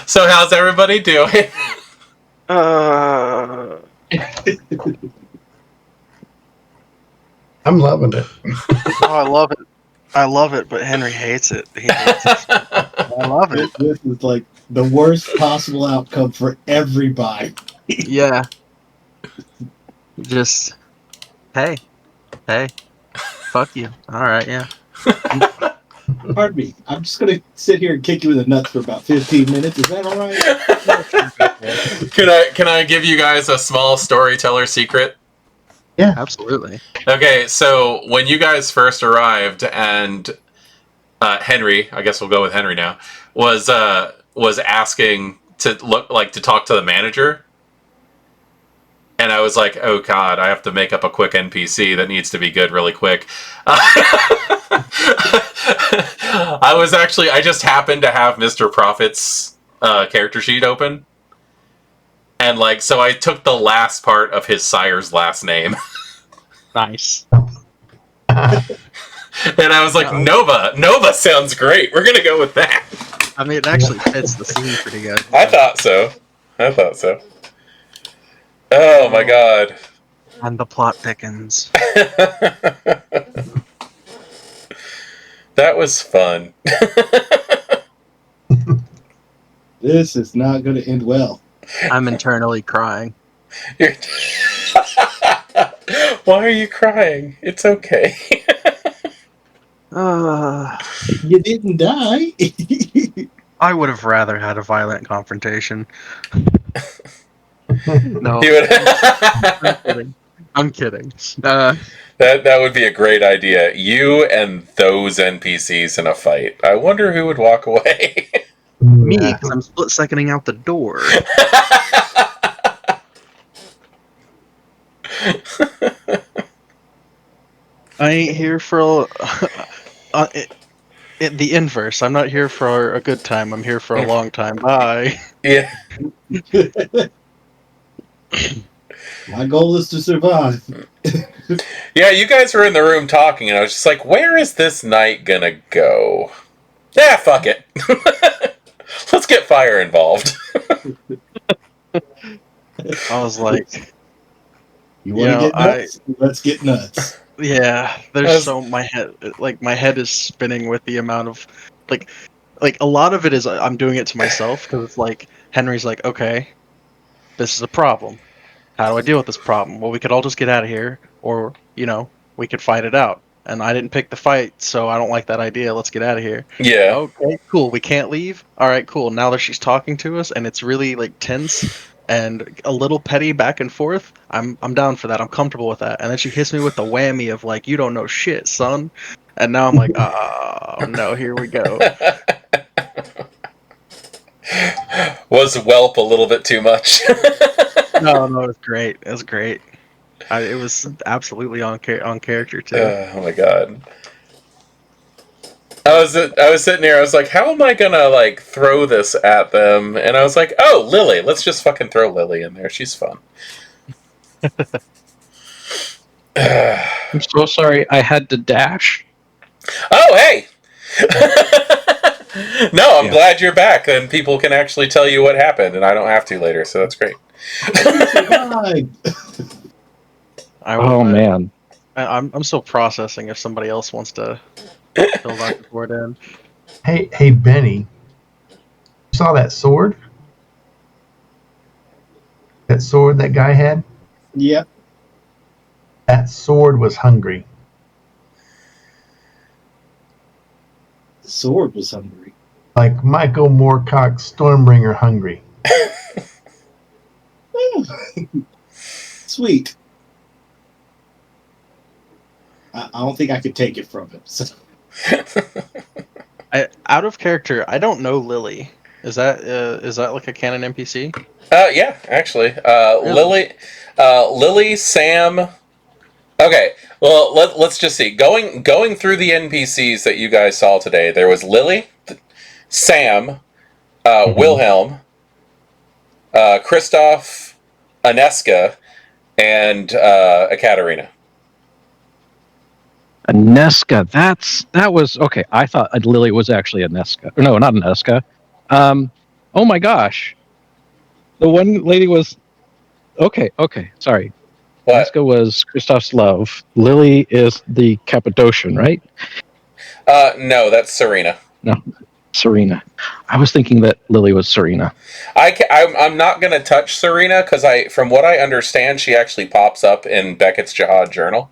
So how's everybody doing? I'm loving it. I love it, but Henry hates it. He hates it. I love it. This is like the worst possible outcome for everybody. Yeah. Just, hey, fuck you. All right, yeah. Pardon me. I'm just going to sit here and kick you in the nuts for about 15 minutes. Is that all right? Can I give you guys a small storyteller secret? Yeah, absolutely. Okay, so when you guys first arrived, and Henry, I guess we'll go with Henry now, was asking to talk to the manager. And I was like, oh god, I have to make up a quick NPC that needs to be good really quick. I just happened to have Mr. Prophet's character sheet open. And so I took the last part of his sire's last name. Nice. And I was like, Nova sounds great. We're going to go with that. I mean, it actually fits the scene pretty good. I thought so. Oh my god. And the plot thickens. That was fun. This is not going to end well. I'm internally crying. Why are you crying? It's okay. You didn't die. I would have rather had a violent confrontation. No. I'm kidding. That would be a great idea. You and those NPCs in a fight. I wonder who would walk away. Me, because I'm split-seconding out the door. I ain't here for the inverse. I'm not here for a good time. I'm here for a long time. Bye. Yeah. My goal is to survive. Yeah, you guys were in the room talking, and I was just like, where is this night gonna go? Yeah, fuck it. Let's get fire involved. I was like, you want to get nuts? Let's get nuts. Yeah, my head is spinning with the amount of like a lot of it is I'm doing it to myself because it's like Henry's like, okay, this is a problem. How do I deal with this problem? Well, we could all just get out of here, or we could fight it out. And I didn't pick the fight, so I don't like that idea. Let's get out of here. Yeah. Okay, cool. We can't leave. All right, cool. Now that she's talking to us, and it's really tense and a little petty back and forth, I'm down for that. I'm comfortable with that. And then she hits me with the whammy of you don't know shit, son. And now I'm like, oh no, here we go. Was whelp a little bit too much? No, it was great. It was great. It was absolutely on character too. Oh my god. I was sitting here, I was like, how am I gonna throw this at them? And I was like, oh, Lily, let's just fucking throw Lily in there. She's fun. I'm so sorry, I had to dash. Oh, hey! No, I'm glad you're back, and people can actually tell you what happened, and I don't have to later, so that's great. Man. I'm still processing if somebody else wants to fill that before it ends. Hey, Benny. You saw that sword? That sword that guy had? Yep. That sword was hungry. The sword was hungry. Like Michael Moorcock's Stormbringer hungry. Sweet. I don't think I could take it from him. So. Out of character, I don't know Lily. Is that like a canon NPC? Yeah, actually. Really? Lily, Sam. Okay, well, let's just see. Going through the NPCs that you guys saw today, there was Lily, Sam, Wilhelm, Christoph, Aneska, and Ekaterina. Aneska, that was okay. I thought Lily was actually Aneska. No, not Aneska. Oh my gosh. The one lady was okay. Sorry. What? Aska was Kristoff's love. Lily is the Cappadocian, right? No, that's Serena. No, Serena. I was thinking that Lily was Serena. I'm not going to touch Serena because from what I understand, she actually pops up in Beckett's Jihad journal.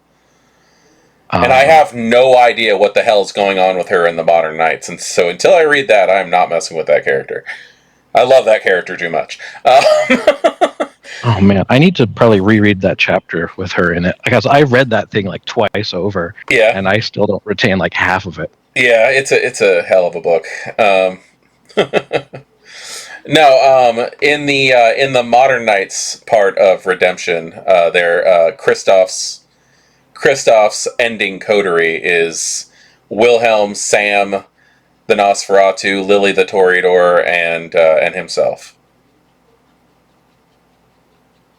And I have no idea what the hell's going on with her in the Modern Knights. And so until I read that, I'm not messing with that character. I love that character too much. Oh man, I need to probably reread that chapter with her in it because I read that thing like twice over. Yeah. And I still don't retain like half of it. Yeah, it's a hell of a book. No, in the Modern Knights part of Redemption, Kristoff's ending coterie is Wilhelm, Sam, the Nosferatu, Lily the Toreador, and himself.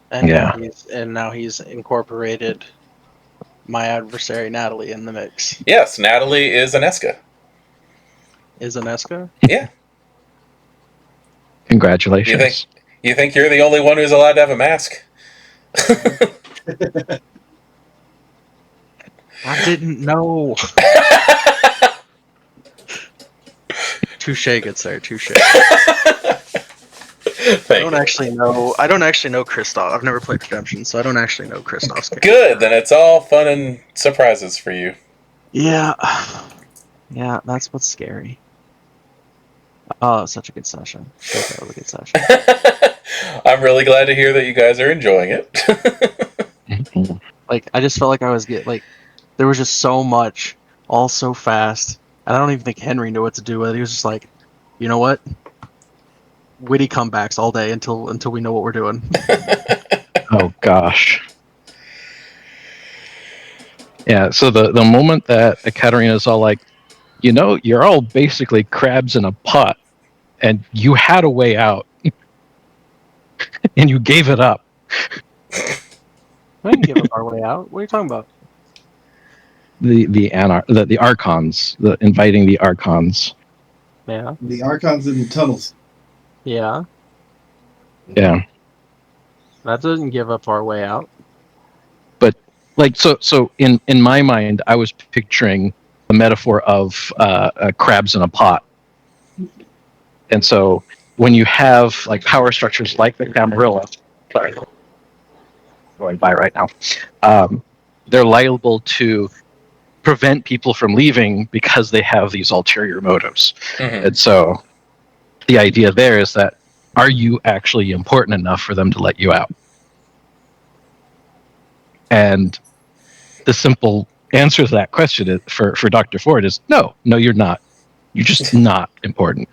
And Yeah. now he's incorporated my adversary Natalie in the mix. Yes, Natalie is Aneska. Is Aneska? Yeah. Congratulations. You think you're the only one who's allowed to have a mask? I didn't know. Touche, good sir. Touche. I don't actually know Kristoff. I've never played Redemption, so I don't actually know Kristoff's character. Good, then it's all fun and surprises for you. Yeah. Yeah, that's what's scary. Oh, such a good session. That was a good session. I'm really glad to hear that you guys are enjoying it. Like, I just felt like I was there was just so much, all so fast. And I don't even think Henry knew what to do with it. He was just like, you know what? Witty comebacks all day until we know what we're doing. Oh gosh. Yeah, so the moment that Ekaterina's all like, you know, you're all basically crabs in a pot, and you had a way out, and you gave it up. We didn't give up our way out. What are you talking about? The Archons, inviting the Archons. Yeah. The Archons in the tunnels. Yeah. Yeah. That doesn't give up our way out. But like so in my mind, I was picturing the metaphor of crabs in a pot. And so when you have like power structures like the Camarilla, sorry, going by right now, they're liable to prevent people from leaving because they have these ulterior motives. Mm-hmm. And so the idea there is that, are you actually important enough for them to let you out? And the simple answer to that question is, for Dr. Ford is no, you're not. You're just not important.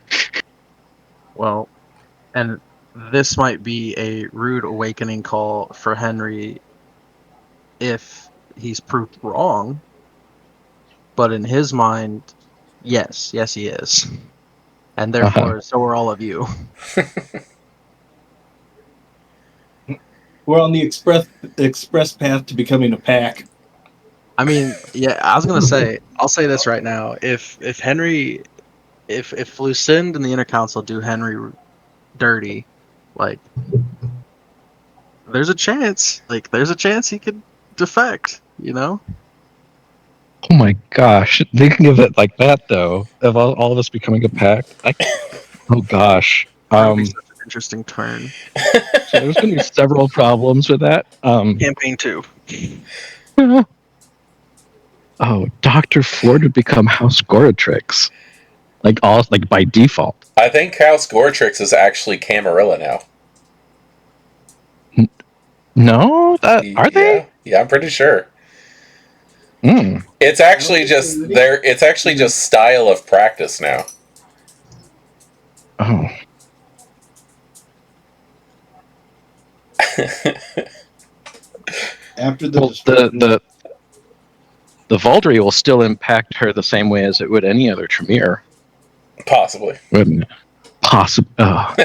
Well, and this might be a rude awakening call for Henry if he's proved wrong. But in his mind, yes, he is. And therefore, so are all of you. We're on the express path to becoming a pack. I mean, yeah, I was gonna say, I'll say this right now. If Lucinda and the Inner Council do Henry dirty, like, there's a chance he could defect, you know? Oh my gosh, they can give it like that though. Of all of us becoming a pack. Oh gosh. That would be such an interesting turn. So there's going to be several problems with that. Campaign 2. Oh, Dr. Ford would become House Goratrix. Like by default. I think House Goratrix is actually Camarilla now. No? Are they? Yeah, I'm pretty sure. Mm. It's actually just style of practice now. Oh. After the the Valdry will still impact her the same way as it would any other Tremere. Possibly. Wouldn't it? Possibly. Oh.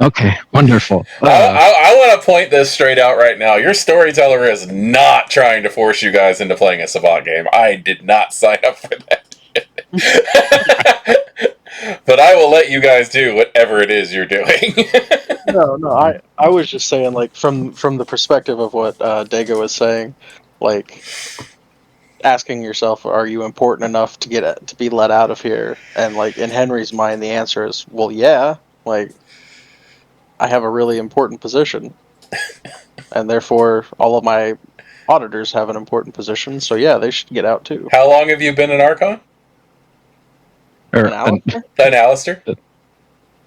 Okay, wonderful. I want to point this straight out right now. Your storyteller is not trying to force you guys into playing a Sabbat game. I did not sign up for that. But I will let you guys do whatever it is you're doing. No, I was just saying, like, from the perspective of what Dago was saying, like, asking yourself, are you important enough to be let out of here? And, like, in Henry's mind, the answer is, well, yeah, like, I have a really important position, and therefore all of my auditors have an important position, so yeah, they should get out too. How long have you been an Archon? An Alistair? An Alistair?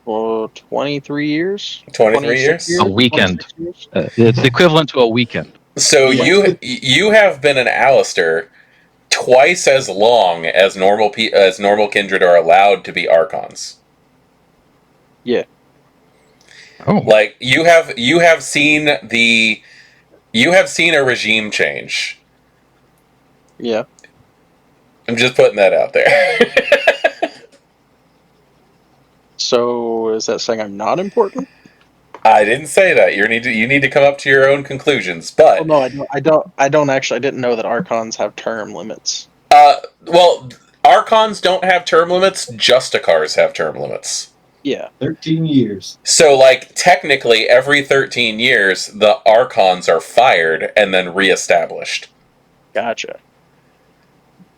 Well, 23 years? 23 years? A weekend. 26 years? It's equivalent to a weekend. So you have been an Alistair twice as long as normal Kindred are allowed to be Archons. Yeah. Oh, Like you have seen a regime change. Yeah. I'm just putting that out there. So is that saying I'm not important? I didn't say that. You need to come up to your own conclusions. But Well, no, I don't actually. I didn't know that Archons have term limits. well, Archons don't have term limits. Justicars have term limits. Yeah. 13 years. So, like, technically, every 13 years, the Archons are fired and then reestablished. Gotcha.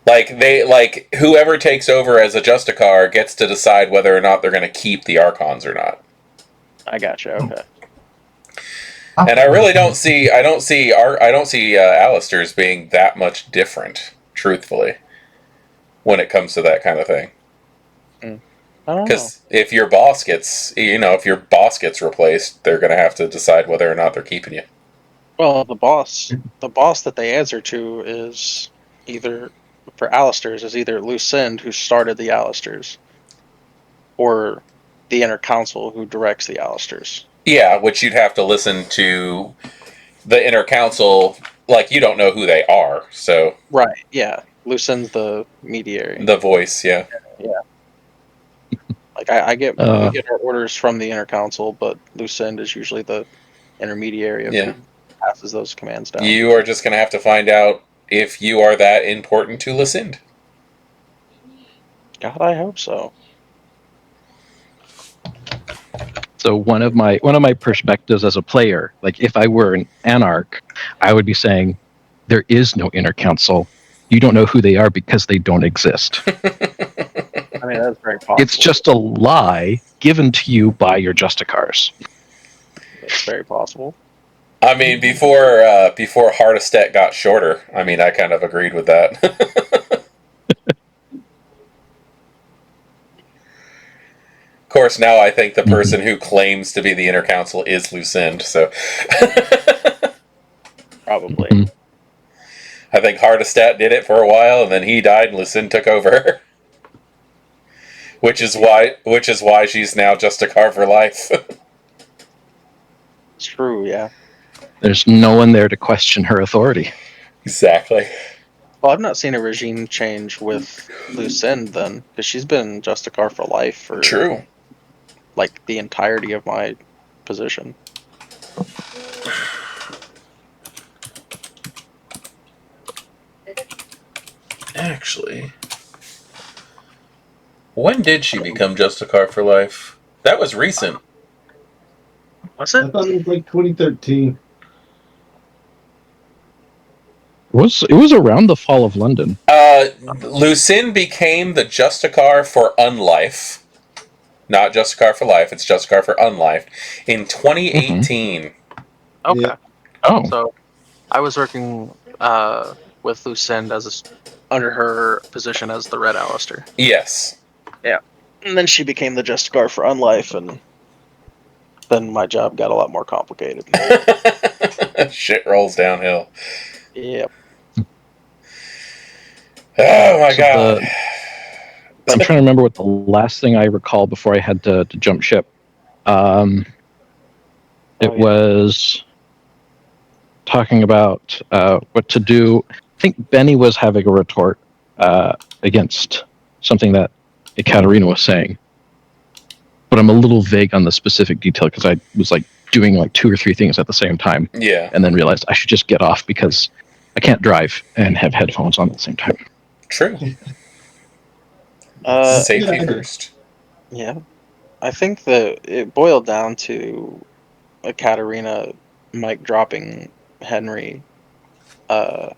Like whoever takes over as a Justicar gets to decide whether or not they're going to keep the Archons or not. I gotcha. Okay. And I really don't see Alistairs being that much different, truthfully, when it comes to that kind of thing. I don't know. Because if your boss gets replaced, they're going to have to decide whether or not they're keeping you. Well, the boss that they answer to is either, for Alistairs, is either Lucind, who started the Alistairs, or the Inner Council, who directs the Alistairs. Yeah, which you'd have to listen to the Inner Council. Like, you don't know who they are, so... Right, yeah. Lucind's the mediary. The voice, yeah. Yeah. Like, we get our orders from the Inner Council, but Lucind is usually the intermediary of who passes those commands down. You are just going to have to find out if you are that important to Lucind. God, I hope so. so one of my perspectives as a player, like if I were an Anarch, I would be saying, there is no Inner Council. You don't know who they are because they don't exist. I mean, that's very possible. It's just a lie given to you by your Justicars. It's very possible. I mean, before Hardestet got shorter, I mean, I kind of agreed with that. Of course, now I think the person who claims to be the Inner Council is Lucind, so... Probably. Mhm. I think Hardestet did it for a while, and then he died, and Lucind took over. Which is why she's now Justicar for life. It's true, yeah. There's no one there to question her authority. Exactly. Well, I've not seen a regime change with Lucind then, because she's been Justicar for life for True. like the entirety of my position. Actually, when did she become Justicar for life? That was recent. Was I it? thought it was like 2013. It was around the fall of London. Lucind became the Justicar for Unlife. Not Justicar for Life, it's Justicar for Unlife. In 2018. Okay. Yeah. Oh, So, I was working with Lucind under her position as the Red Alistair. Yes. And then she became the Justicar for Unlife, and then my job got a lot more complicated. Shit rolls downhill. Yep. Oh my So god. I'm trying to remember what the last thing I recall before I had to jump ship. It was talking about what to do. I think Benny was having a retort against something that Ekaterina was saying, but I'm a little vague on the specific detail because I was like doing like 2 or 3 things at the same time, Yeah. and then realized I should just get off because I can't drive and have headphones on at the same time. True. Uh, Safety yeah. first. Yeah. I think that it boiled down to a Katarina mic dropping Henry on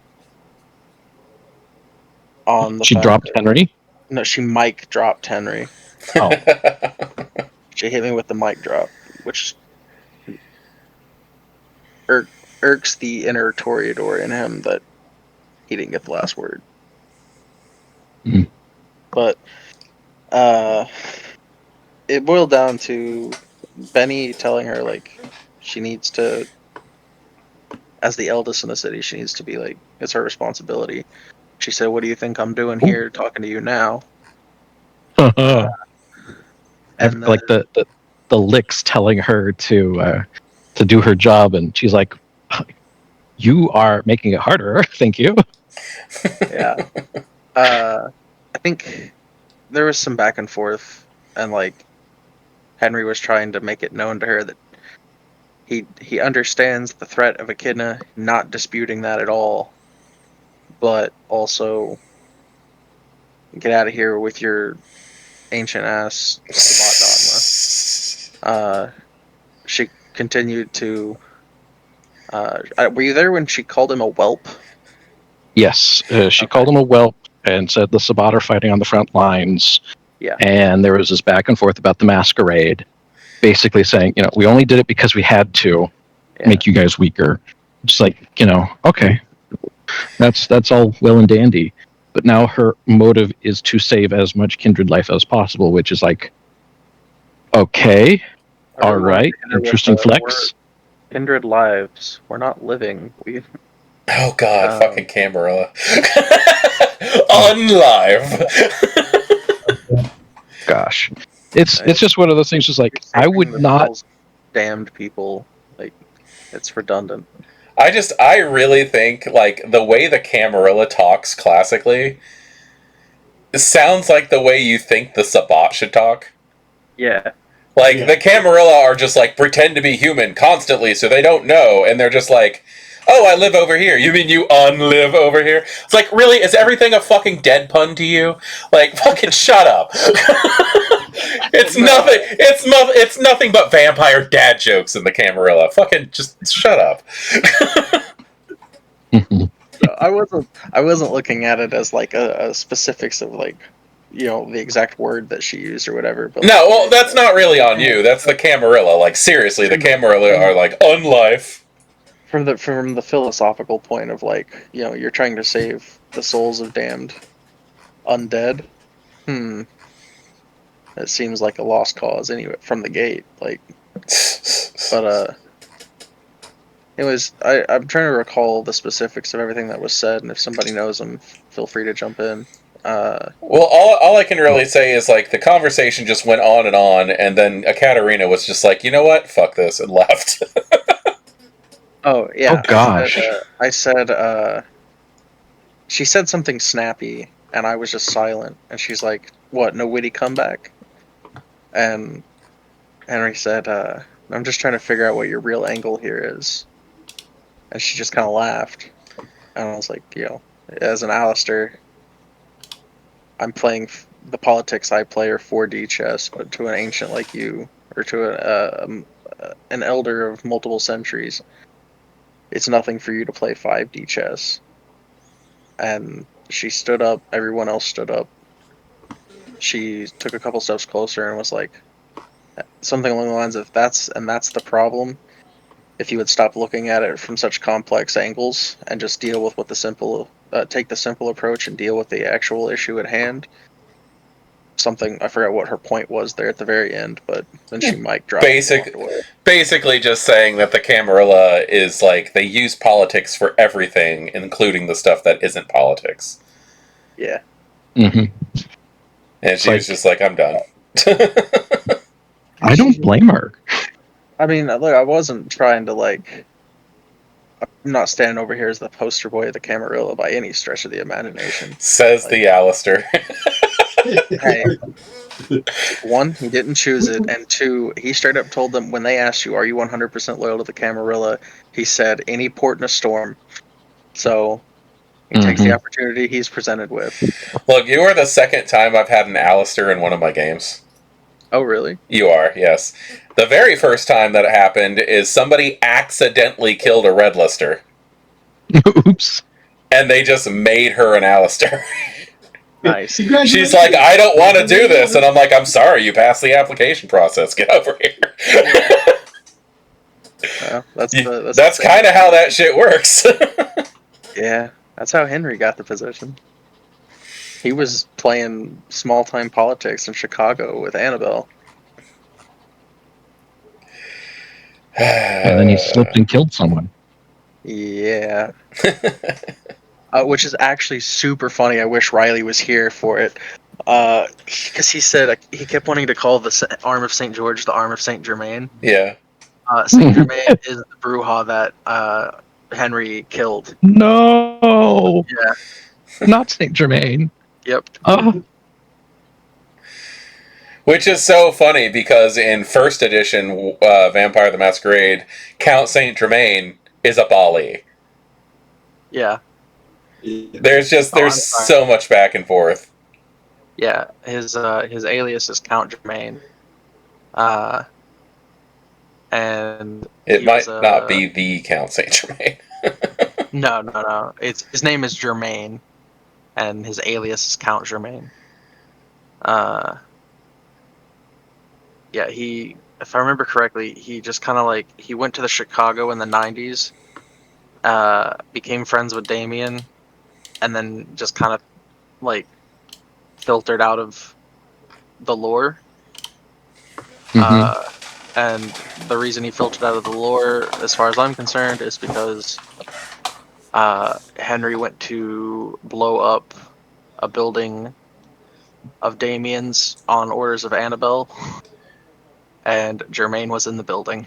the She fact dropped that Henry. no, she mic dropped Henry. Oh. She hit me with the mic drop, which irks the inner Toreador in him that he didn't get the last word. Mhm. But it boiled down to Benny telling her like she needs to, as the eldest in the city, she needs to be like it's her responsibility. She said, "What do you think I'm doing here, talking to you now?" And then Like the licks telling her to do her job, and she's like, "You are making it harder." Thank you. yeah, I think there was some back and forth, and like Henry was trying to make it known to her that he understands the threat of Echidna, not disputing that at all, but also get out of here with your ancient ass Sabbat dogma. She continued to. Were you there when she called him a whelp? Yes, she Okay. called him a whelp and said the Sabbat are fighting on the front lines. Yeah. And there was this back and forth about the masquerade, basically saying, we only did it because we had to Yeah. make you guys weaker. Just like, okay, that's all well and dandy. But now her motive is to save as much kindred life as possible, which is like, okay, I all really wanted right, to hit her with interesting the word flex. kindred lives. We're not living. We. Oh God, fucking Camarilla. Unlive. Gosh, it's just one of those things. Just like I Saving would the not. souls of damned people. Like it's redundant. I really think like the way the Camarilla talks classically sounds like the way you think the Sabbat should talk. Yeah. Like Yeah. the Camarilla are just like pretend to be human constantly, so they don't know, and they're just like, "Oh, I live over here." You mean you unlive over here? It's like, really, is everything a fucking dead pun to you? Like, fucking shut up. It's nothing. It's nothing but vampire dad jokes in the Camarilla. Fucking just shut up. I wasn't looking at it as like a specifics of like the exact word that she used or whatever. But No, well, that's not really on you. That's the Camarilla. Like, seriously, the Camarilla are like unlife. from the philosophical point of like you're trying to save the souls of damned undead. It seems like a lost cause anyway from the gate. Like, but anyways, I'm trying to recall the specifics of everything that was said, and if somebody knows them, feel free to jump in. Well, all I can really say is like the conversation just went on, and then Katarina was just like, you know what, fuck this, and left. Oh yeah, Oh gosh. I said she said something snappy, and I was just silent, and she's like, "What? No witty comeback?" And Henry said, "I'm just trying to figure out what your real angle here is." And she just kind of laughed, and I was like, as an Alistair, I'm playing the politics I play are 4D chess, but to an ancient like you, or to an elder of multiple centuries, it's nothing for you to play 5D chess. And she stood up. Everyone else stood up. She took a couple steps closer and was like, something along the lines of, that's the problem. If you would stop looking at it from such complex angles and just deal with what take the simple approach and deal with the actual issue at hand. Something, I forgot what her point was there at the very end, but then she mic dropped and walked away. Basically just saying that the Camarilla is like, they use politics for everything, including the stuff that isn't politics. Yeah. Mm-hmm. And she was just like, I'm done. I don't blame her. I mean, look, I wasn't trying to like. I'm not standing over here as the poster boy of the Camarilla by any stretch of the imagination. Says the Alistair. Hey, one, he didn't choose it, and two, he straight up told them when they asked you, "Are you 100% loyal to the Camarilla?" He said, "Any port in a storm." So he takes the opportunity he's presented with. Look, you are the second time I've had an Alistair in one of my games. Oh, really? You are, yes. The very first time that it happened is somebody accidentally killed a red lister, Oops. and they just made her an Alistair. Nice. She's like, I don't want to do this, and I'm like, I'm sorry, you passed the application process. Get over here. That's kind of how that shit works. Yeah, that's how Henry got the position. He was playing small-time politics in Chicago with Annabelle. And then he slipped and killed someone. Yeah. Which is actually super funny. I wish Riley was here for it. Because he said he kept wanting to call the arm of St. George the arm of St. Germain. Yeah. St. Germain is the Bruja that Henry killed. No! Yeah. Not Saint Germain. Yep. Which is so funny because in first edition Vampire the Masquerade, Count Saint Germain is a Bali. Yeah. There's so much back and forth. Yeah, his alias is Count Germain. And it might not be the Count Saint Germain. No. His name is Germain, and his alias is Count Germain. Yeah, if I remember correctly, he just kind of he went to the Chicago in the 90s, became friends with Damien, and then just kind of filtered out of the lore. Mm-hmm. And the reason he filtered out of the lore, as far as I'm concerned, is because Henry went to blow up a building of Damien's on orders of Annabelle, and Germain was in the building.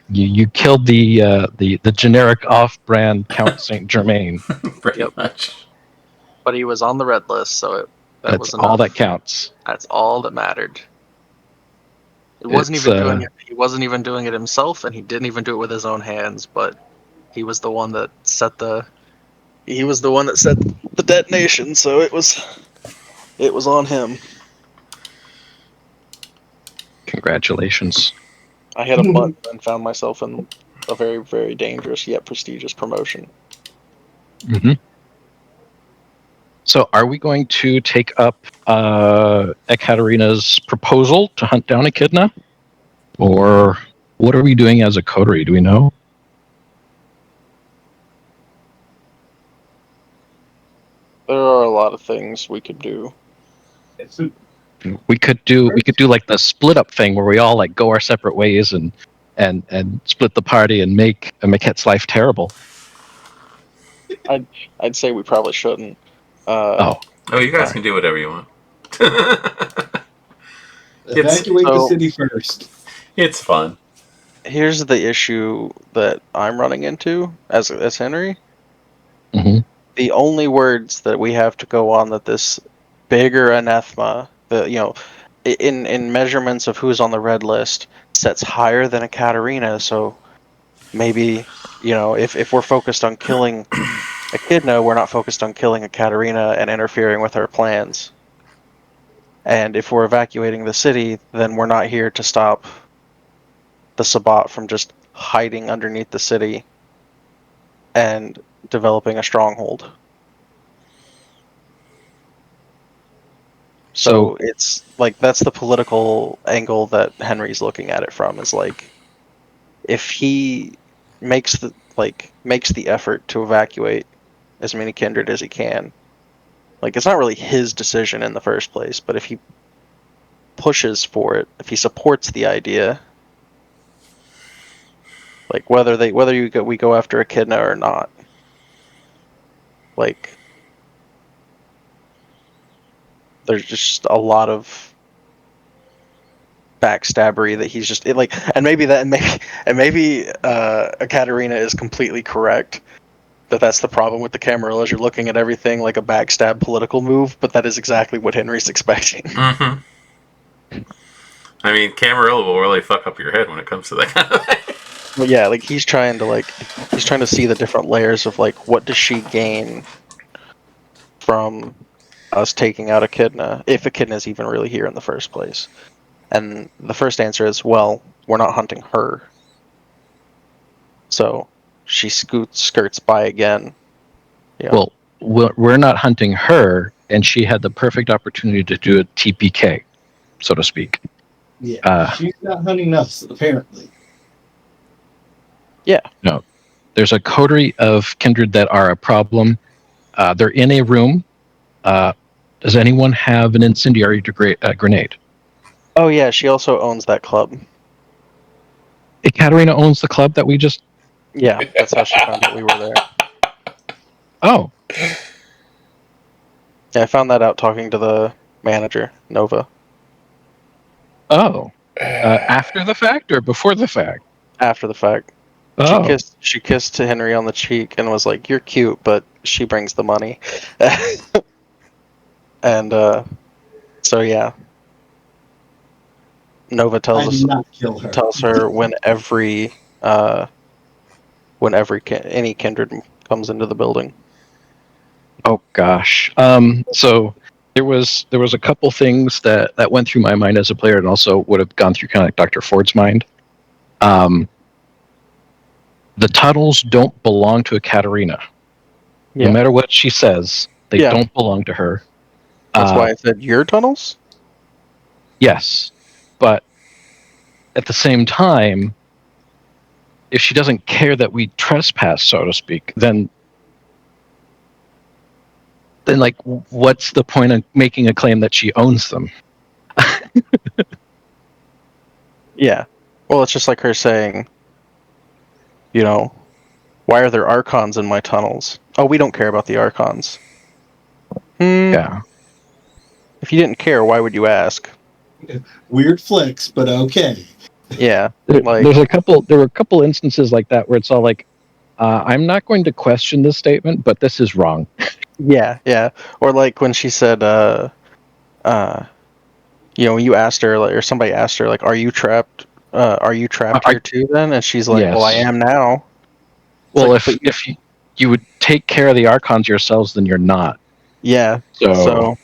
You killed the generic off-brand Count Saint Germain. Pretty much. But he was on the red list, so that's was enough. all that counts. That's all that mattered. He wasn't even doing it himself, and he didn't even do it with his own hands. But he was the one that set the detonation. So it was on him. Congratulations. I hit a button and found myself in a very, very dangerous yet prestigious promotion. Mm-hmm. So are we going to take up Ekaterina's proposal to hunt down Echidna? Or what are we doing as a coterie? Do we know? There are a lot of things we could do. We could do like the split up thing where we all go our separate ways and split the party and make Mekhet's life terrible. I'd say we probably shouldn't. You guys can do whatever you want. Evacuate the city first. It's fun. Here's the issue that I'm running into as Henry. Mm-hmm. The only words that we have to go on that this bigger anathema, in measurements of who's on the red list, sets higher than Ekaterina. So maybe, if we're focused on killing Echidna, we're not focused on killing Ekaterina and interfering with her plans. And if we're evacuating the city, then we're not here to stop the Sabbat from just hiding underneath the city and developing a stronghold. So it's that's the political angle that Henry's looking at it from, is if he makes the effort to evacuate as many Kindred as he can, it's not really his decision in the first place, but if he pushes for it, if he supports the idea, whether we go after Echidna or not, there's just a lot of backstabbery that he's just and maybe Ekaterina is completely correct that's the problem with the Camarilla, you're looking at everything like a backstab political move, but that is exactly what Henry's expecting. Mm-hmm. I mean, Camarilla will really fuck up your head when it comes to that kind of thing. Well, yeah, he's trying to see the different layers of what does she gain from us taking out Echidna, if Echidna's even really here in the first place. And the first answer is, well, we're not hunting her. So she skirts by again. Yeah. Well, we're not hunting her, and she had the perfect opportunity to do a TPK, so to speak. Yeah, she's not hunting us, apparently. Yeah. No. There's a coterie of Kindred that are a problem. They're in a room. Does anyone have an incendiary grenade? Oh yeah, she also owns that club. Katerina owns the club that we just... Yeah, that's how she found out we were there. Oh, Yeah, I found that out talking to the manager, Nova. oh. After the fact or before the fact? After the fact. Oh. She kissed Henry on the cheek and was like, "You're cute, but she brings the money." And so yeah, Nova I tells did not kill her. her when any kindred comes into the building. Oh gosh. So there was a couple things that went through my mind as a player, and also would have gone through kind of like Dr. Ford's mind. The tunnels don't belong to Katerina. Yeah. No matter what she says, they don't belong to her. That's why I said your tunnels. Yes, but at the same time, if she doesn't care that we trespass, so to speak, then like, what's the point of making a claim that she owns them? Yeah. Well, it's just like her saying, why are there Archons in my tunnels? Oh, we don't care about the Archons. Yeah. If you didn't care, why would you ask? Weird flex, but okay. Yeah. There were a couple instances like that where it's all like, I'm not going to question this statement, but this is wrong. Yeah. Or like when she said, you asked her, or somebody asked her, like, are you trapped? Are you trapped here too then? And she's like, Yes. well, I am now. Well, if you would take care of the Archons yourselves, then you're not. Yeah. So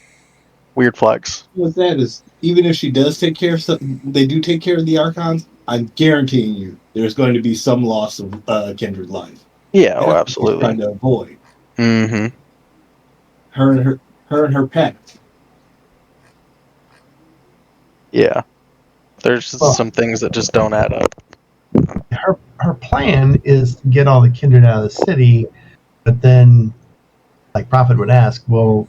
weird flex. What that is, even if she does take care of something, they do take care of the Archons, I'm guaranteeing you there's going to be some loss of kindred life. Yeah, absolutely. Trying to avoid. Mm-hmm. Her and her pet. Yeah. There's some things that just don't add up. Her plan is to get all the kindred out of the city, but then, like Prophet would ask, well,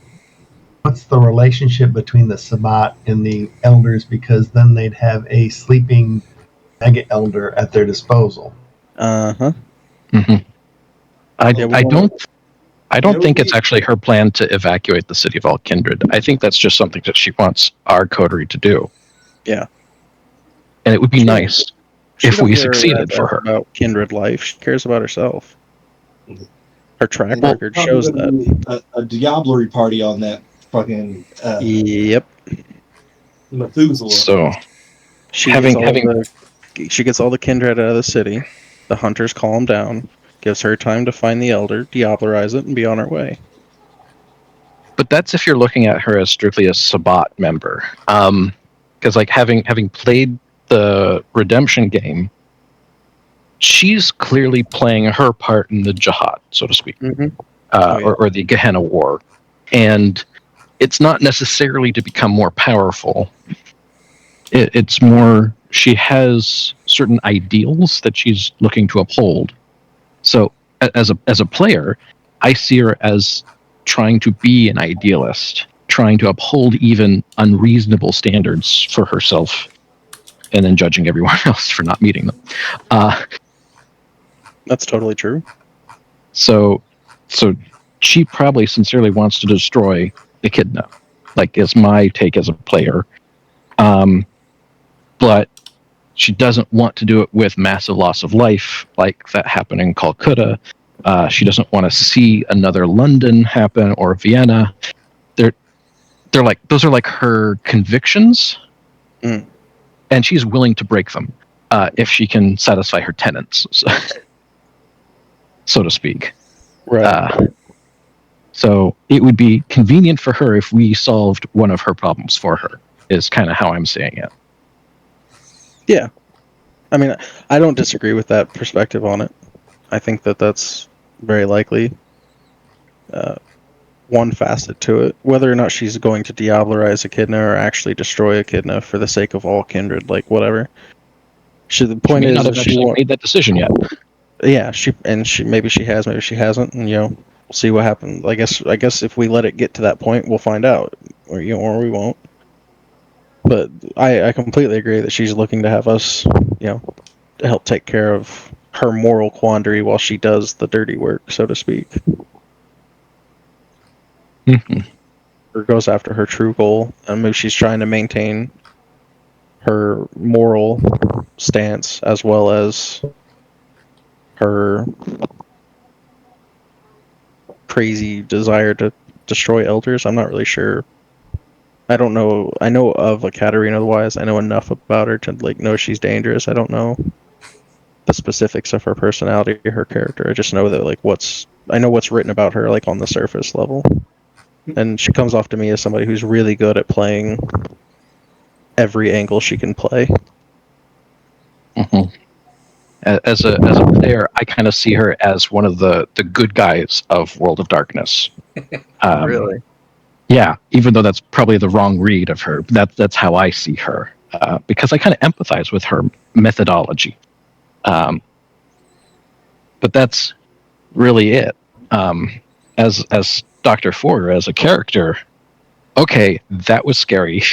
what's the relationship between the Sabbat and the elders? Because then they'd have a sleeping mega elder at their disposal. Uh-huh. Mm-hmm. I don't think it's actually her plan to evacuate the city of all kindred. I think that's just something that she wants our coterie to do. Yeah. And it would be nice if we succeeded for her. About kindred life. She cares about herself. Her track record shows that. A diablerie party on that fucking yep. Methuselah. So she gets all the kindred out of the city. The hunters calm down. Gives her time to find the elder, diablerize it, and be on her way. But that's if you're looking at her as strictly a Sabbat member. Because like having played the redemption game, she's clearly playing her part in the jihad, so to speak, or the Gehenna War. And it's not necessarily to become more powerful. It's more she has certain ideals that she's looking to uphold. So as a player, I see her as trying to be an idealist, trying to uphold even unreasonable standards for herself, and then judging everyone else for not meeting them. That's totally true. So she probably sincerely wants to destroy Echidna, like is my take as a player. But she doesn't want to do it with massive loss of life, like that happened in Calcutta. She doesn't want to see another London happen or Vienna. They're like, those are like her convictions, and she's willing to break them if she can satisfy her tenets, so to speak. Right. So it would be convenient for her if we solved one of her problems for her, is kind of how I'm seeing it. Yeah. I mean, I don't disagree with that perspective on it. I think that that's very likely one facet to it. Whether or not she's going to diablerize Echidna or actually destroy Echidna for the sake of all Kindred, like whatever. The point may is, not have actually made that decision yet. Yeah, maybe she has, maybe she hasn't, and we'll see what happens. I guess if we let it get to that point, we'll find out, or we won't. But I completely agree that she's looking to have us, help take care of her moral quandary while she does the dirty work, so to speak. Or goes after her true goal. And maybe she's trying to maintain her moral stance as well as her crazy desire to destroy elders. I'm not really sure. I don't know. I know of Katarina otherwise. I know enough about her to know she's dangerous. I don't know the specifics of her personality or her character. I just know that I know what's written about her on the surface level. And she comes off to me as somebody who's really good at playing every angle she can play. Mm-hmm. As a player, I kind of see her as one of the good guys of World of Darkness. Really? Yeah, even though that's probably the wrong read of her. That's how I see her, because I kind of empathize with her methodology. But that's really it. As Dr. Ford, as a character, okay, that was scary.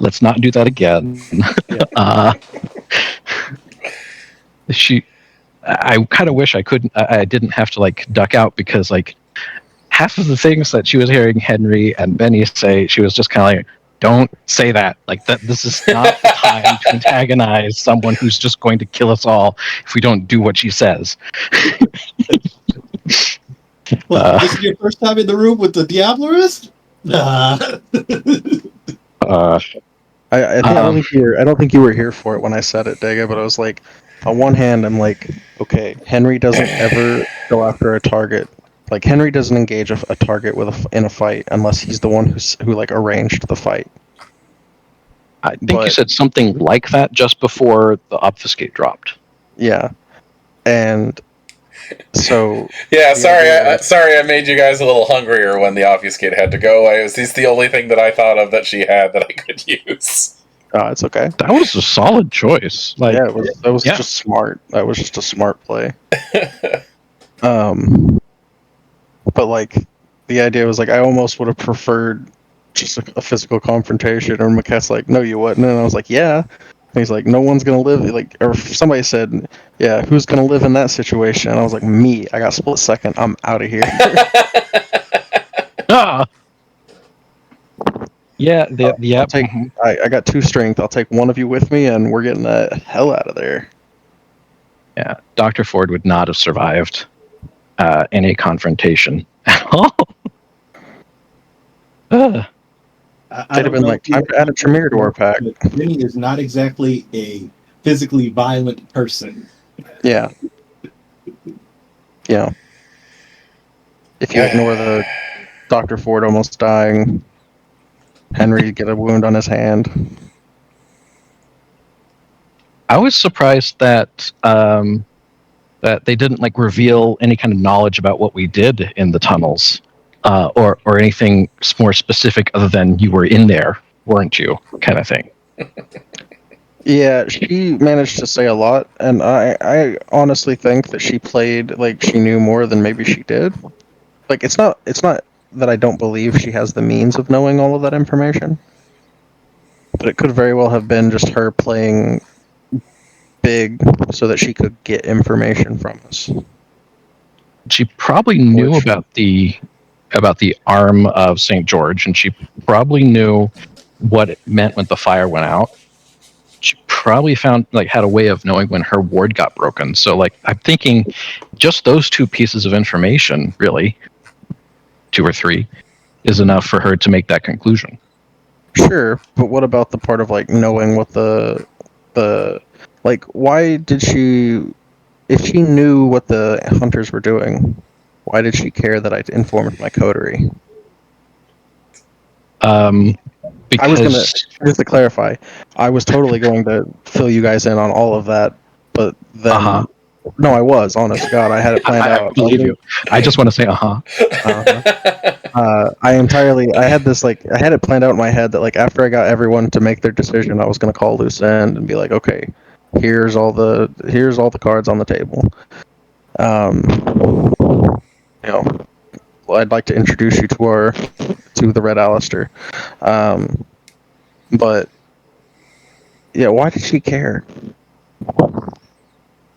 Let's not do that again. Yeah. I kind of wish I didn't have to duck out, because half of the things that she was hearing Henry and Benny say, she was just kind of don't say that. This is not the time to antagonize someone who's just going to kill us all if we don't do what she says. Well, this is your first time in the room with the Diablerist? I don't think you were here for it when I said it, Dega, but I was on one hand, I'm okay, Henry doesn't ever go after a target. Henry doesn't engage a target in a fight unless he's the one who arranged the fight. I think you said something like that just before the obfuscate dropped. Yeah, and so yeah. Sorry, I made you guys a little hungrier when the obfuscate had to go. It's the only thing that I thought of that she had that I could use. Oh, it's okay. That was a solid choice. That was just smart. That was just a smart play. But the idea was I almost would have preferred just a physical confrontation. Or Mekhet's no, you wouldn't. And I was yeah. And he's no one's gonna live. Or somebody said, yeah, who's gonna live in that situation? And I was me. I got split second. I'm out of here. Yeah, I got 2 strength. I'll take one of you with me, and we're getting the hell out of there. Yeah, Dr. Ford would not have survived any confrontation at all. I'd have been time to add a Tremere to our pack. Vinny is not exactly a physically violent person. Yeah. Yeah. If you ignore the Dr. Ford almost dying, Henry get a wound on his hand. I was surprised that that they didn't reveal any kind of knowledge about what we did in the tunnels, or anything more specific other than you were in there, weren't you, kind of thing. Yeah, she managed to say a lot, and I honestly think that she played she knew more than maybe she did. It's not that I don't believe she has the means of knowing all of that information, but it could very well have been just her playing big so that she could get information from us. She probably knew about the arm of St. George, and she probably knew what it meant when the fire went out. She probably found had a way of knowing when her ward got broken. So I'm thinking just those 2 pieces of information, really, 2 or 3, is enough for her to make that conclusion. Sure, but what about the part of knowing what the why did she, if she knew what the hunters were doing, Why did she care that I informed my coterie? Because I was gonna, just to clarify, I was totally going to fill you guys in on all of that, but then no, I was, honest to God, I had it planned I out. believe you. I just want to say I had this I had it planned out in my head that after I got everyone to make their decision, I was gonna call loose end and be like, okay, here's all the cards on the table. You know, I'd like to introduce you to the Red Alistair. But yeah, why did she care?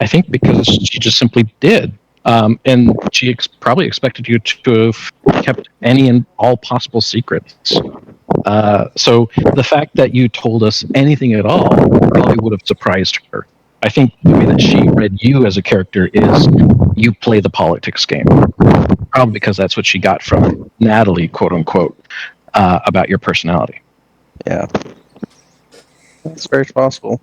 I think because she just simply did. And she probably expected you to have kept any and all possible secrets. So the fact that you told us anything at all probably would have surprised her. I think the way that she read you as a character is you play the politics game. Probably because that's what she got from Natalie, quote unquote, about your personality. Yeah, that's very possible.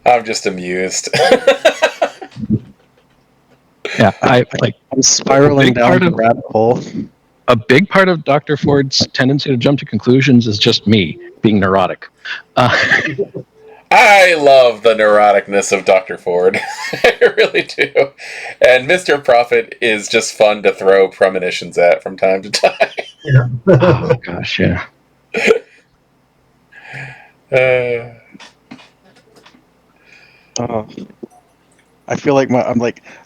I'm just amused. Yeah, I'm spiraling down the rabbit hole. A big part of Dr. Ford's tendency to jump to conclusions is just me being neurotic. I love the neuroticness of Dr. Ford. I really do. And Mr. Prophet is just fun to throw premonitions at from time to time. Yeah. Oh, gosh, yeah. I feel like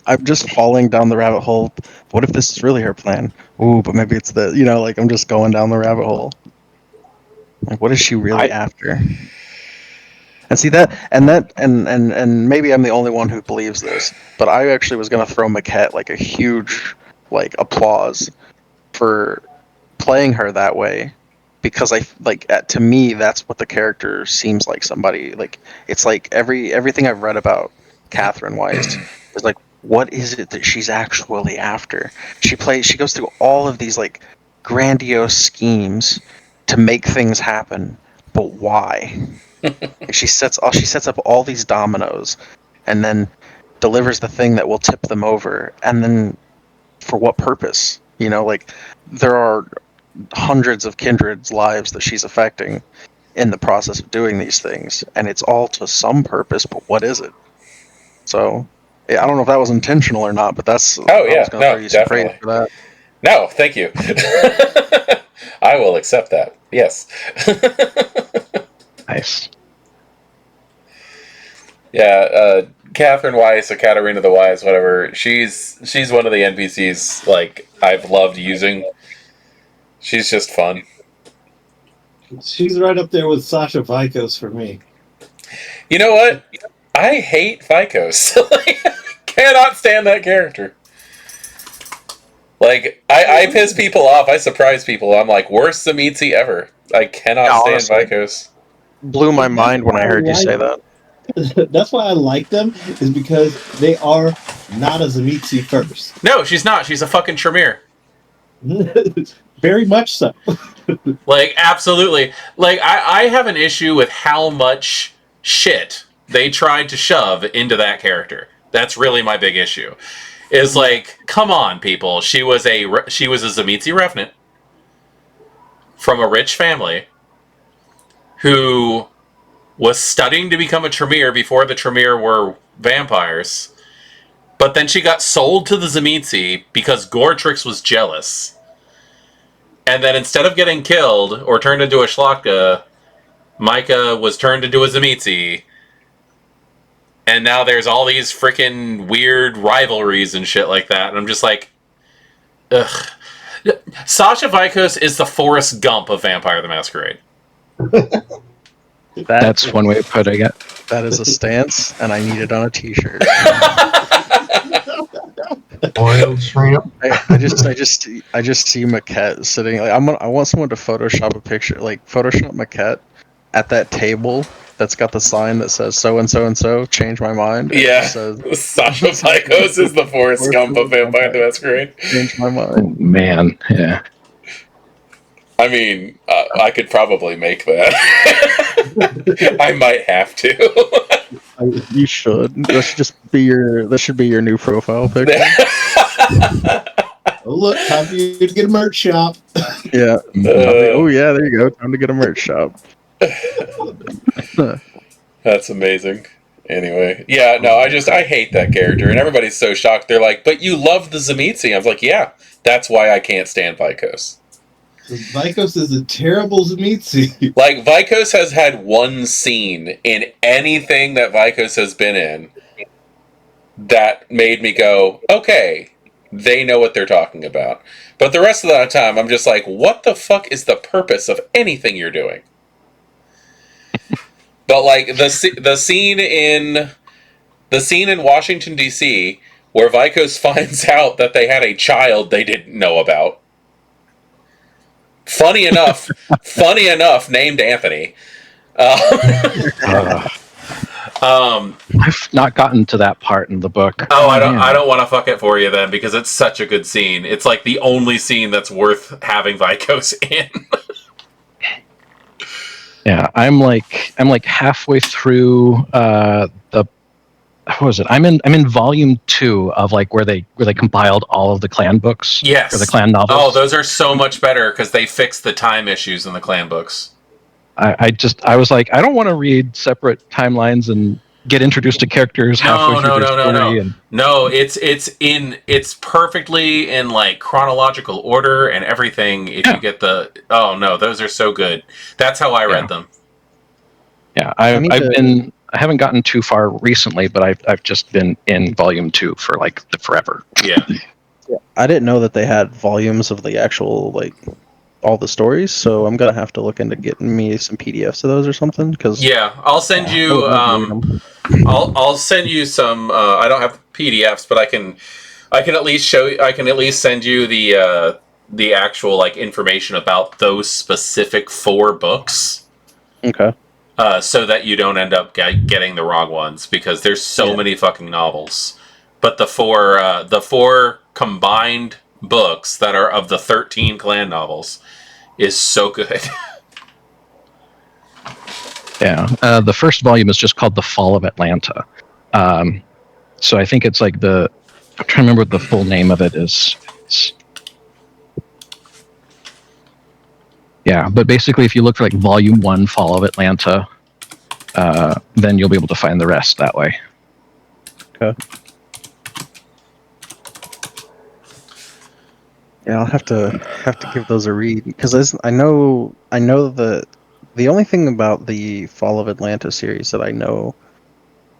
I'm just falling down the rabbit hole. What if this is really her plan? Ooh, but maybe it's I'm just going down the rabbit hole. What is she really after? And see and maybe I'm the only one who believes this, but I actually was gonna throw Mekhet a huge applause for playing her that way, because to me that's what the character seems like. Somebody it's everything I've read about Catherine Weiss is what is it that she's actually after? She goes through all of these grandiose schemes to make things happen, but why? she sets up all these dominoes and then delivers the thing that will tip them over, and then for what purpose? There are hundreds of Kindred's lives that she's affecting in the process of doing these things, and it's all to some purpose, but what is it? So I don't know if that was intentional or not, but that's I was going to throw you some praise for that. No, thank you. I will accept that. Yes. Nice. Yeah, Catherine Weiss or Katarina the Wise, whatever. She's one of the NPCs I've loved using. She's just fun. She's right up there with Sasha Vikos for me. You know what? I hate Vikos. Cannot stand that character. I piss people off. I surprise people. I'm worst Zamitzi ever. I cannot stand Vikos. Blew my mind when I heard you say that. That's why I like them, is because they are not a Zamitzi first. No, she's not. She's a fucking Tremere. Very much so. Absolutely. I have an issue with how much shit they tried to shove into that character. That's really my big issue. Is come on, people. She was a Zamitzi Revenant from a rich family who was studying to become a Tremere before the Tremere were vampires. But then she got sold to the Zamitzi because Gortrix was jealous. And then instead of getting killed or turned into a Shlaka, Micah was turned into a Zamitzi. And now there's all these freaking weird rivalries and shit like that. And I'm just ugh. Sasha Vikos is the Forrest Gump of Vampire the Masquerade. That's one way of putting it. That is a stance, and I need it on a t-shirt. Boiled shrimp. I just see Mekhet sitting. I want someone to Photoshop a picture, Photoshop Mekhet at that table that's got the sign that says so and so and so. Change my mind. Yeah, Sasha Vikos is the Forrest Gump of Vampire the Masquerade. Change my mind. Oh, man, yeah. I mean, I could probably make that. I might have to. You should. That should be your new profile picture. Oh, look, time for you to get a merch shop. Yeah. Oh yeah, there you go. Time to get a merch shop. That's amazing. Anyway, yeah, no, I hate that character, and everybody's so shocked. They're like, "But you love the Tzimisce." I was like, "Yeah, that's why I can't stand Vikos." Vikos is a terrible Tzimisce. Like, Vikos has had one scene in anything that Vikos has been in that made me go, "Okay, they know what they're talking about." But the rest of the time, I'm just like, "What the fuck is the purpose of anything you're doing?" But like the scene in Washington D.C. where Vikos finds out that they had a child they didn't know about. Funny enough, named Anthony. I've not gotten to that part in the book. Oh, I don't want to fuck it for you then, because it's such a good scene. It's like the only scene that's worth having Vikos in. Yeah, I'm like halfway through what was it? I'm in volume 2 of like where they compiled all of the clan books. Yes. Or the clan novels. Oh, those are so much better because they fixed the time issues in the clan books. I was like, I don't want to read separate timelines and get introduced to characters halfway through their story. No, it's perfectly in like chronological order and everything. If you get those are so good. That's how I read them. Yeah, I haven't gotten too far recently, but I've just been in volume 2 for like forever. Yeah. I didn't know that they had volumes of the actual like all the stories, so I'm gonna have to look into getting me some PDFs of those or something. Cause I'll send you. I'll send you some. I don't have PDFs, but I can at least show. I can at least send you the actual like information about those specific 4 books. Okay. So that you don't end up getting the wrong ones, because there's so many fucking novels. But the 4 combined books that are of the 13 clan novels is so good. Yeah, the first volume is just called The Fall of Atlanta. So I think it's like I'm trying to remember what the full name of it is. Yeah, but basically if you look for like volume 1, Fall of Atlanta, then you'll be able to find the rest that way. Okay. Yeah, I'll have to give those a read, because I know that the only thing about the Fall of Atlanta series that I know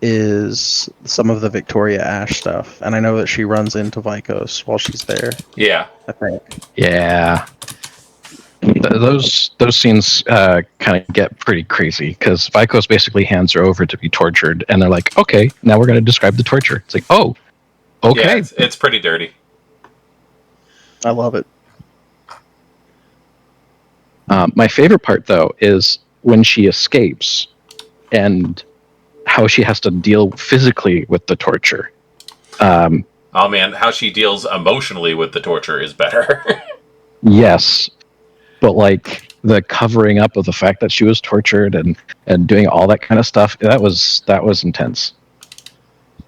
is some of the Victoria Ash stuff, and I know that she runs into Vikos while she's there. Yeah, I think. Yeah, those scenes kind of get pretty crazy, because Vikos basically hands her over to be tortured, and they're like, "Okay, now we're going to describe the torture." It's like, "Oh, okay." Yeah, it's pretty dirty. I love it. My favorite part, though, is when she escapes and how she has to deal physically with the torture. Oh man, how she deals emotionally with the torture is better. Yes, but like the covering up of the fact that she was tortured and doing all that kind of stuff, that was intense.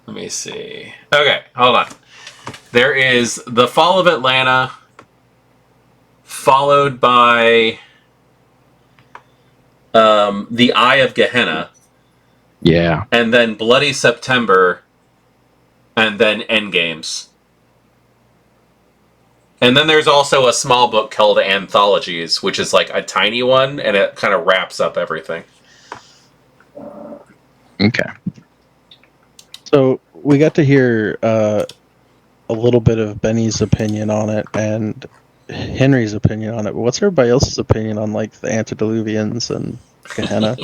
Let me see. Okay, hold on. There is The Fall of Atlanta, followed by The Eye of Gehenna. Yeah. And then Bloody September, and then Endgames. And then there's also a small book called Anthologies, which is like a tiny one, and it kind of wraps up everything. Okay. So we got to hear a little bit of Benny's opinion on it and Henry's opinion on it. But what's everybody else's opinion on like the antediluvians and Gehenna?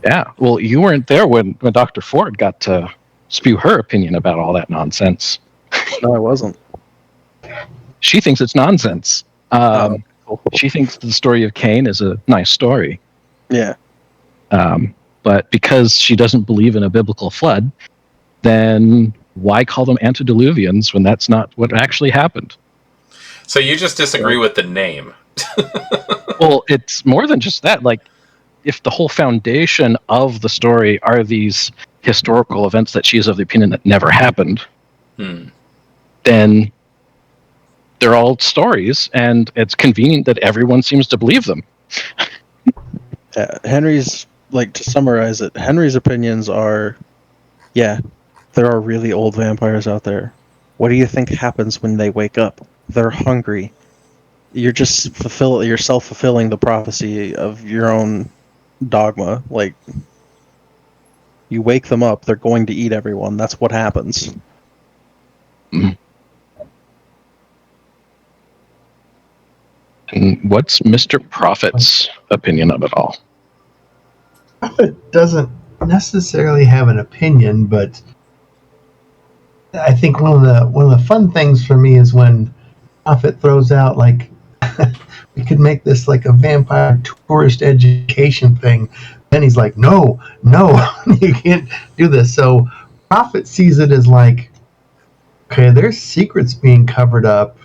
Yeah. Well, you weren't there when Dr. Ford got to spew her opinion about all that nonsense. No, I wasn't. She thinks it's nonsense. She thinks the story of Cain is a nice story. Yeah. But because she doesn't believe in a biblical flood, then why call them antediluvians when that's not what actually happened? So you just disagree with the name. Well, it's more than just that. Like, if the whole foundation of the story are these historical events that she is of the opinion that never happened, then they're all stories, and it's convenient that everyone seems to believe them. Henry's, like, to summarize it, Henry's opinions are, yeah, there are really old vampires out there. What do you think happens when they wake up? They're hungry. You're just you're self-fulfilling the prophecy of your own dogma. Like, you wake them up, they're going to eat everyone. That's what happens. And what's Mr. Prophet's opinion of it all? Prophet doesn't necessarily have an opinion, but I think one of the fun things for me is when Prophet throws out, like, we could make this like a vampire tourist education thing. Then he's like, no, you can't do this. So Prophet sees it as like, okay, there's secrets being covered up.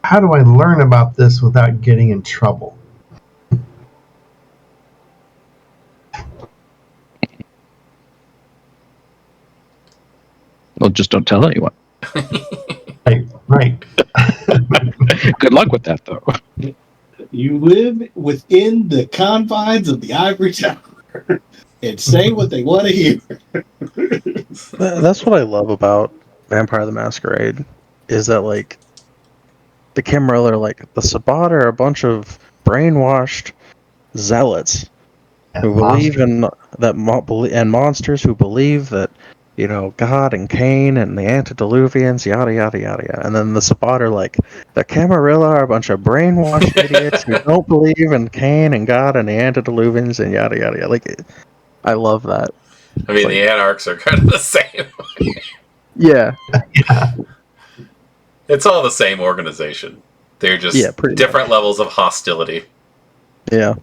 How do I learn about this without getting in trouble? Well, just don't tell anyone. Right. Good luck with that, though. You live within the confines of the ivory tower and say what they want to hear. That's what I love about Vampire the Masquerade, is that, like, the Camarilla are like, the Sabbat are a bunch of brainwashed zealots who believe in that, and monsters who believe that, you know, God and Cain and the antediluvians, yada yada yada yada. And then the Sabbat are like, the Camarilla are a bunch of brainwashed idiots who don't believe in Cain and God and the antediluvians and yada yada yada. Like, I love that. I mean, the Anarchs are kind of the same. Yeah. It's all the same organization. They're just different levels of hostility. Yeah.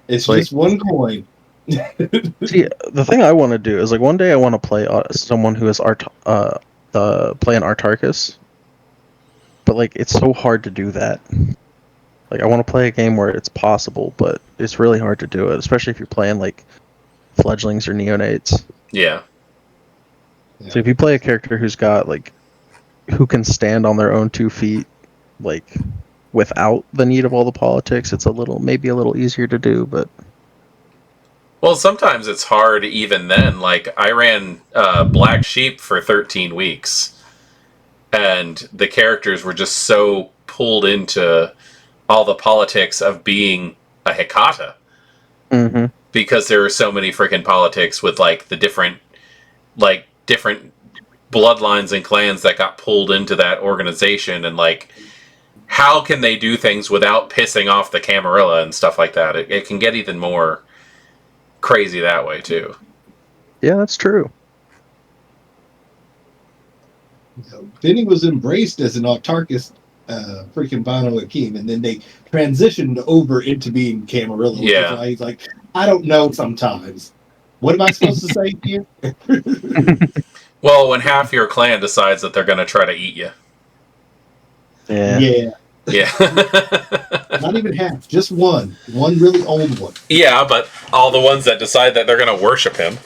It's like, just one coin. See, the thing I want to do is, like, one day I want to play someone who is play an Artarchus, but, like, it's so hard to do that. Like, I want to play a game where it's possible, but it's really hard to do it, especially if you're playing, like, fledglings or neonates. Yeah. So if you play a character who's got, like, who can stand on their own 2 feet, like, without the need of all the politics, it's maybe a little easier to do, but... Well, sometimes it's hard even then. Like, I ran Black Sheep for 13 weeks, and the characters were just so pulled into all the politics of being a Hecata. Mm-hmm. Because there are so many freaking politics with, like, the different bloodlines and clans that got pulled into that organization, and, like, how can they do things without pissing off the Camarilla and stuff like that? It can get even more crazy that way too. Yeah, that's true. Then he was embraced as an Autarchus freaking Bano Akeem, and then they transitioned over into being Camarilla. Yeah. He's like, I don't know sometimes. What am I supposed to say here? Well, when half your clan decides that they're going to try to eat you. Yeah. Not even half, just one really old one. Yeah, but all the ones that decide that they're going to worship him,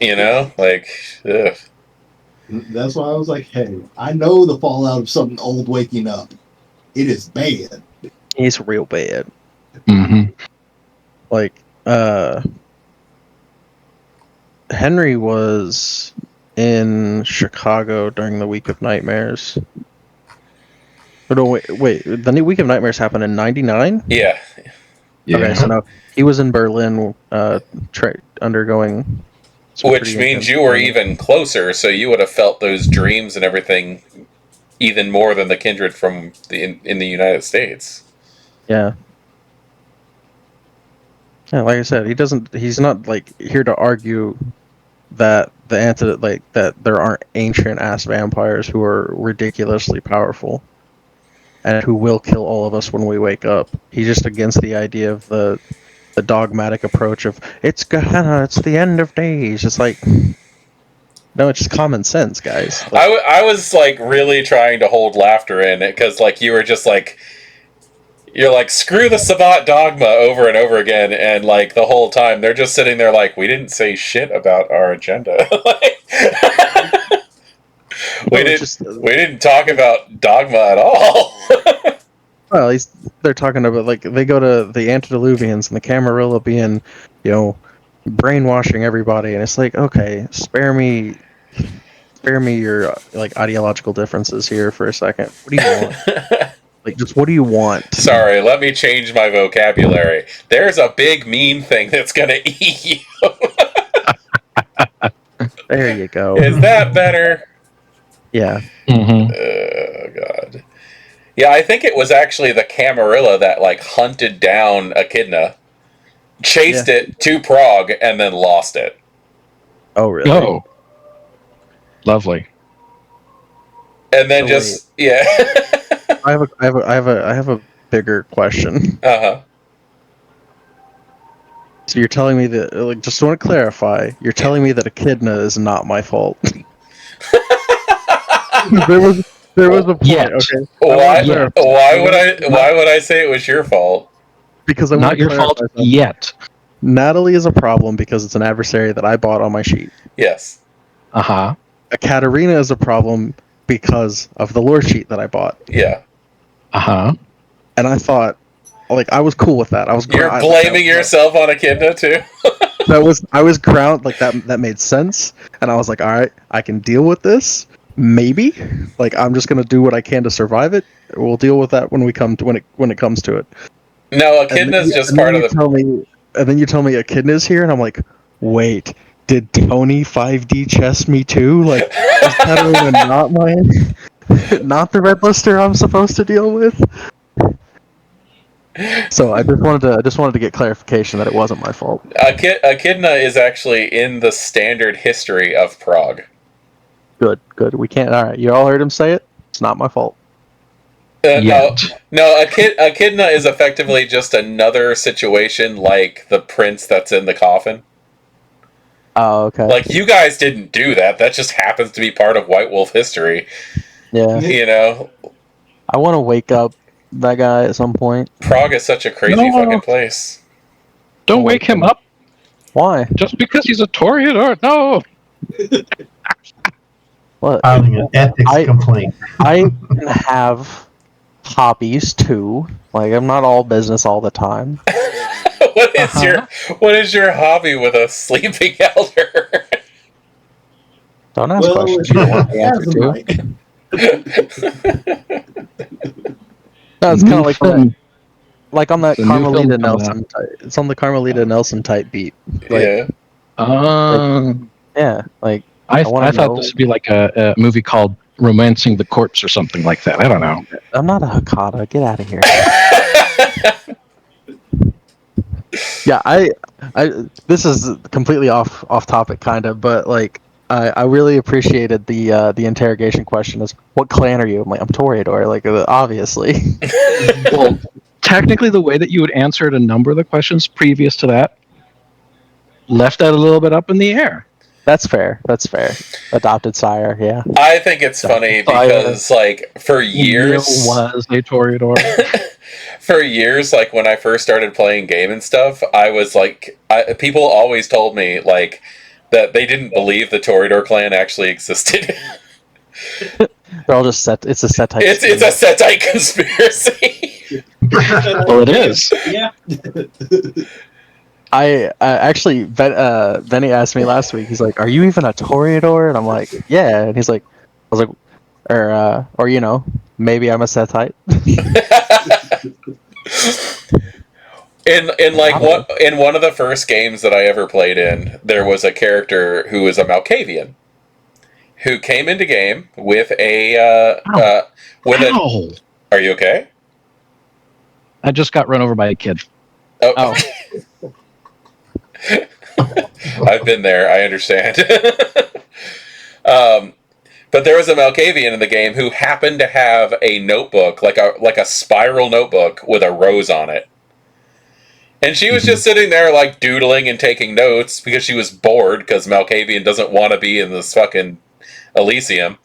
you know, like, ugh. That's why I was like, hey, I know the fallout of something old waking up. It is bad. It's real bad. Mm-hmm. Like, Henry was in Chicago during the Week of Nightmares. Oh, no, wait. The Week of Nightmares happened in '99? Yeah. Okay, so now he was in Berlin undergoing... Which means you were even closer, so you would have felt those dreams and everything even more than the Kindred from in the United States. Yeah. Yeah, like I said, he's not, like, here to argue that that there aren't ancient ass vampires who are ridiculously powerful and who will kill all of us when we wake up. He's just against the idea of the dogmatic approach of it's Gehenna, it's the end of days. It's like, No, it's just common sense, guys. I was like really trying to hold laughter in it because like you were just like you're like screw the Sabbat dogma over and over again, and like the whole time they're just sitting there like we didn't say shit about our agenda. we didn't talk about dogma at all. Well, at least they're talking about like they go to the antediluvians and the Camarilla being, brainwashing everybody, and it's like, okay, spare me your like ideological differences here for a second. What do you want? Like, just what do you want? Sorry, let me change my vocabulary. There's a big mean thing that's gonna eat you. There you go. Is that better? Yeah. Mm-hmm. Oh god. Yeah, I think it was actually the Camarilla that like hunted down Echidna, chased it to Prague, and then lost it. Oh, really? Oh, lovely. And then yeah. I have a bigger question. Uh-huh. So you're telling me that, like, just want to clarify, you're telling me that Echidna is not my fault. There was a point. Yet. Okay. Why would I say it was your fault? Because I Not your fault yet. Natalie is a problem because it's an adversary that I bought on my sheet. Yes. Uh-huh. Katarina is a problem because of the lore sheet that I bought. Yeah. Uh-huh. And I thought, like, I was cool with that. You're blaming yourself on Echidna too? I was ground, like, that made sense. And I was like, all right, I can deal with this. Maybe. Like, I'm just going to do what I can to survive it. We'll deal with that when it comes to it. No, Echidna's just part of the... And then you tell me Echidna's here, and I'm like, wait, did Tony 5D chess me too? Like, is Katarina not not the red lister I'm supposed to deal with? So I just wanted to get clarification that it wasn't my fault. Echidna is actually in the standard history of Prague. Good. We can't. All right, you all heard him say it. It's not my fault. No. Echidna is effectively just another situation like the prince that's in the coffin. Oh, okay. Like, you guys didn't do that. That just happens to be part of White Wolf history. Yeah. You know? I want to wake up that guy at some point. Prague is such a crazy fucking place. Don't wake him up. Why? Just because he's a Toreador. No. What? Filing an ethics complaint. I have hobbies too. Like, I'm not all business all the time. What is your hobby with a sleeping elder? Don't ask questions you don't want the answer to. No, it's kind of like that, like on that Carmelita Nelson type. It's on the Carmelita Nelson type beat. Like, yeah. Like I thought this would be like a movie called Romancing the Corpse or something like that. I don't know. I'm not a Hakata. Get out of here. Yeah, I this is completely off topic, kind of, but like I really appreciated the interrogation question. Is what clan are you? I'm like, I'm Toreador. Like, obviously. Well, technically, the way that you would answer a number of the questions previous to that left that a little bit up in the air. That's fair. Adopted sire, yeah. I think it's funny because, like, for years... was a Toreador. For years, like, when I first started playing game and stuff, I was, like... people always told me, like, that they didn't believe the Toreador clan actually existed. They're all just set... It's a Setite... It's a Setite conspiracy. Well, it is. Yeah. I actually, Benny asked me last week. He's like, "Are you even a Toreador?" And I'm like, "Yeah." And he's like, "I was like, or you know, maybe I'm a Setite." in one of the first games that I ever played in, there was a character who was a Malkavian who came into game with a Are you okay? I just got run over by a kid. Oh. I've been there. I understand. But there was a Malkavian in the game who happened to have a notebook, like a spiral notebook with a rose on it. And she was just sitting there, like, doodling and taking notes because she was bored because Malkavian doesn't want to be in this fucking Elysium.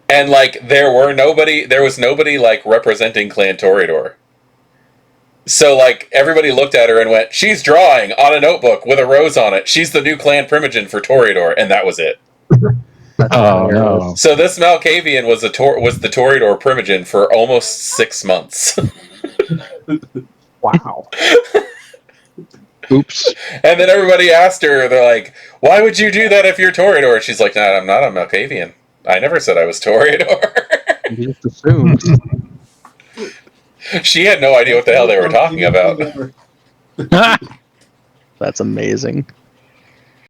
And, like, there was nobody, like, representing Clan Toreador. So, like, everybody looked at her and went, she's drawing on a notebook with a rose on it. She's the new Clan Primogen for Toreador. And that was it. Oh, no. So this Malkavian was the Toreador Primogen for almost 6 months. Wow. Oops. And then everybody asked her, they're like, why would you do that if you're Toreador? She's like, nah, I'm not a Malkavian. I never said I was Toreador. You just assumed. She had no idea what the hell they were talking about. That's amazing.